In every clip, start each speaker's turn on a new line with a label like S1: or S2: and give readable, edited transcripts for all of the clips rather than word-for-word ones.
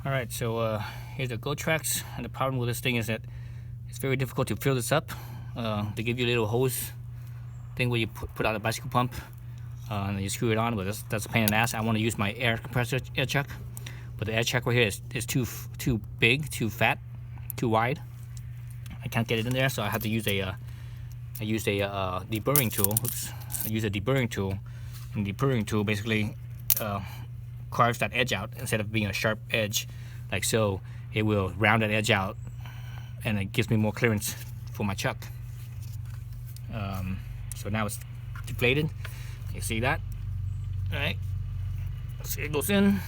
S1: Alright, so here's the GoTrax, and the problem with this thing is that it's very difficult to fill this up. They give you a little hose thing where you put out a bicycle pump and you screw it on, but that's a pain in the ass. I want to use my air compressor air chuck, but the air chuck right here is too big, too fat, too wide. I can't get it in there, so I have to use a deburring tool. Oops. I use a deburring tool, and the deburring tool basically carves that edge out. Instead of being a sharp edge like so, it will round that edge out, and it gives me more clearance for my chuck. So now it's deflated. You see that? All right. See, it goes in.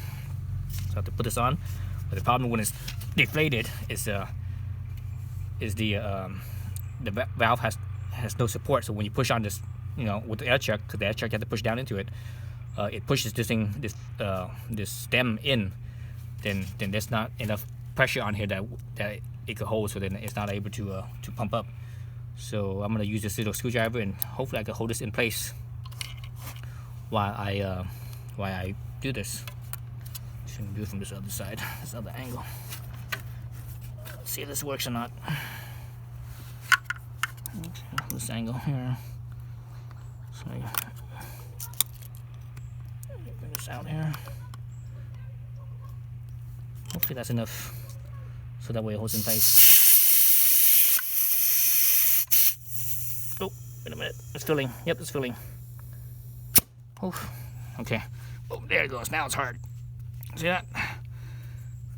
S1: So I have to put this on. But the problem when it's deflated is the valve has no support. So when you push on this, with the air chuck, because the air chuck you have to push down into it, it pushes this thing, this stem in. Then there's not enough pressure on here that it could hold. So then it's not able to pump up. So I'm gonna use this little screwdriver, and hopefully I can hold this in place while I do this. Just gonna do it from this other side, this other angle. Let's see if this works or not. Okay, this angle here. So bring this out here. Hopefully that's enough, so that way it holds in place. Oh, wait a minute. It's filling. Yep, it's filling. Oh, okay. Oh, there it goes. Now it's hard. See that?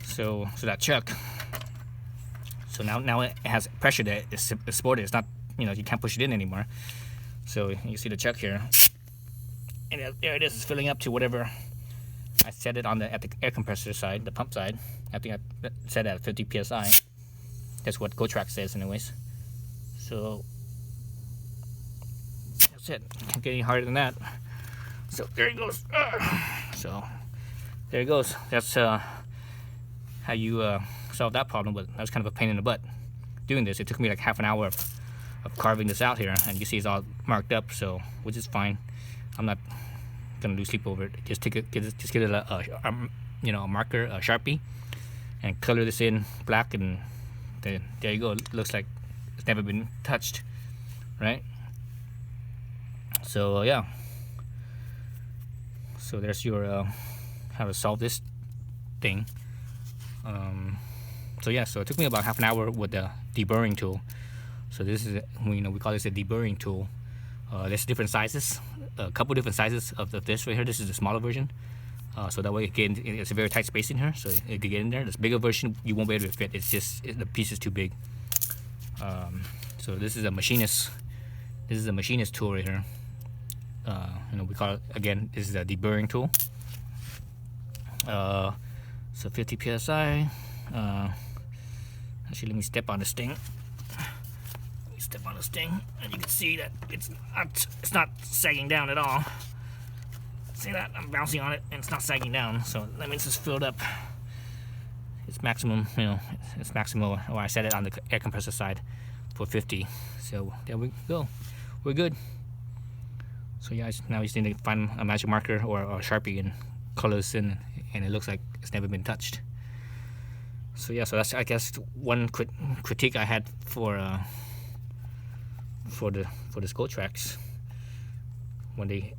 S1: So that chuck. So now it has pressure that is supported. It's not, you can't push it in anymore. So you see the chuck here, and there it is. It's filling up to whatever I set it on at the air compressor side, the pump side. I think I set it at 50 psi. That's what GoTrax says, anyways. So that's it. Can't get any harder than that. So there it goes. So there it goes. That's how you solve that problem. But that was kind of a pain in the butt doing this. It took me like half an hour of carving this out here, and you see it's all marked up. So which is fine. I'm not gonna lose sleep over it. Just get it a marker, a Sharpie, and color this in black, and then there you go. It looks like it's never been touched, right? So yeah. So there's your how to solve this thing. So yeah, so it took me about half an hour with the deburring tool. So this is, we call this a deburring tool. There's different sizes, a couple different sizes of this right here. This is the smaller version, so that way again it's a very tight space in here, so it could get in there. This bigger version you won't be able to fit. It's just the piece is too big. So this is a machinist. This is a machinist tool right here. We call it, again, this is a deburring tool. So 50 psi. Actually, let me step on this thing. Step on this thing, and you can see that it's not sagging down at all. See that? I'm bouncing on it, and it's not sagging down. So that means it's filled up. It's maximum, it's maximum. Or I set it on the air compressor side for 50. So there we go. We're good. So yeah, now you just need to find a magic marker or a Sharpie and color this in, and it looks like it's never been touched. So yeah, so that's, I guess, one critique I had for this GoTrax. When they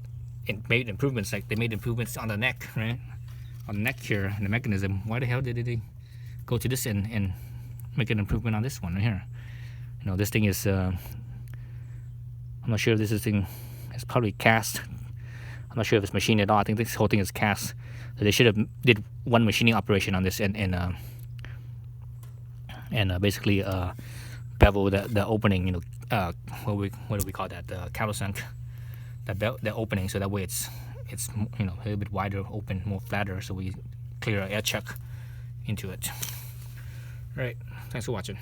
S1: made improvements, like they made improvements on the neck, right? On the neck here, and the mechanism. Why the hell did they go to this and make an improvement on this one right here? This thing is, I'm not sure if this thing is probably cast. I'm not sure if it's machined at all. I think this whole thing is cast. So they should have did one machining operation on this and basically bevel the opening, what do we call that? The countersunk, the opening, so that way it's a little bit wider, open, more flatter, so we clear our air chuck into it. All right, thanks for watching.